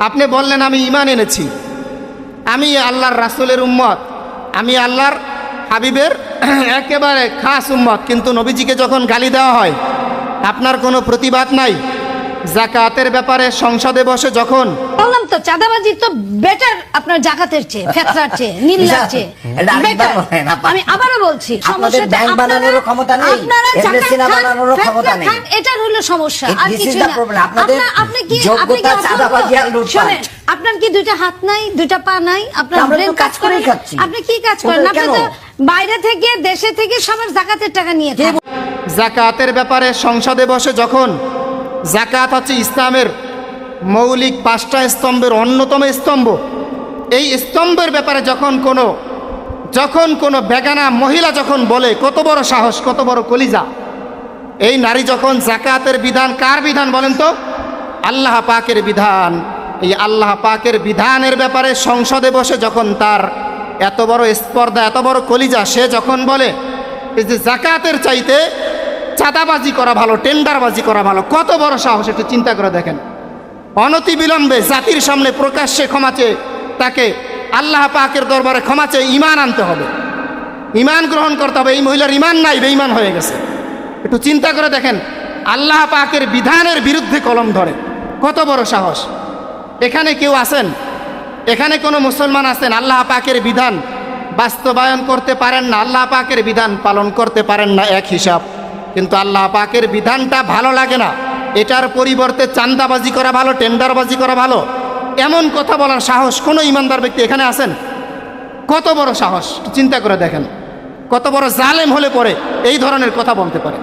আপনি বললেন আমি ঈমান এনেছি, আমি আল্লাহর রাসূলের উম্মত, আমি আল্লাহর হাবিবের একেবারে খাস উম্মত, কিন্তু নবীজিকে যখন গালি দেওয়া হয় আপনার কোনো প্রতিবাদ নাই। যাকাতের ব্যাপারে সংসদে বসে যখন বললাম তো চাঁদাবাজি তো বেটার আপনার জাকাতের চেয়ে, ফেতরার চেয়ে, নীলার চেয়ে বেটার। আমি আবারও বলছি আপনাদের ব্যাংক বানানোর ক্ষমতা নেই, আপনারা এমএসসি বানানোর ক্ষমতা নেই, এটা হলো সমস্যা। আর কিছু না। আপনাদের যোগ্যতা চাঁদাবাজি আর লুটপাট। আপনার কি দুইটা হাত নাই, দুইটা পা নাই? আপনার ব্রেন কাজ করে? আপনি কি কাজ করেন? আপনি তো বাইরে থেকে, দেশে থেকে সবার জাকাতের টাকা নিয়ে থাকেন। যাকাতের ব্যাপারে সংসদে বসে যখন, যাকাত হচ্ছে ইসলামের মৌলিক 5টা স্তম্ভের অন্যতম স্তম্ভ, এই স্তম্ভের ব্যাপারে যখন কোনো বেগানা মহিলা যখন বলে, কত বড় সাহস, কত বড় কলিজা! এই নারী যখন যাকাতের বিধান, কার বিধান বলেন তো? আল্লাহ পাকের বিধান। এই আল্লাহ পাকের বিধানের ব্যাপারে সংসদে বসে যখন তার এত বড় স্পর্ধা, এত বড় কলিজা, সে যখন বলে এই যে যাকাতের চাইতে চাঁদাবাজি করা ভালো, টেন্ডারবাজি করা ভালো, কত বড় সাহস! একটু চিন্তা করে দেখেন। অনতিবিলম্বে জাতির সামনে প্রকাশ্যে ক্ষমা চেয়ে, তাকে আল্লাহ পাকের দরবারে ক্ষমা চেয়ে ঈমান আনতে হবে, ঈমান গ্রহণ করতে হবে। এই মহিলার ঈমান নাই, বেঈমান হয়ে গেছে। একটু চিন্তা করে দেখেন, আল্লাহ পাকের বিধানের বিরুদ্ধে কলম ধরে, কত বড় সাহস! এখানে কেউ আছেন, এখানে কোনো মুসলমান আছেন আল্লাহ পাকের বিধান বাস্তবায়ন করতে পারেন না, আল্লাহ পাকের বিধান পালন করতে পারেন না, এক হিসাব। কিন্তু আল্লাহ পাকের বিধানটা ভালো লাগে না, এটার পরিবর্তে চাঁদাবাজি করা ভালো, টেন্ডারবাজি করা ভালো, এমন কথা বলার সাহস কোনো ইমানদার ব্যক্তি এখানে আছেন? কত বড় সাহস! চিন্তা করে দেখেন, কত বড় জালেম হলে পরে এই ধরনের কথা বলতে পারে।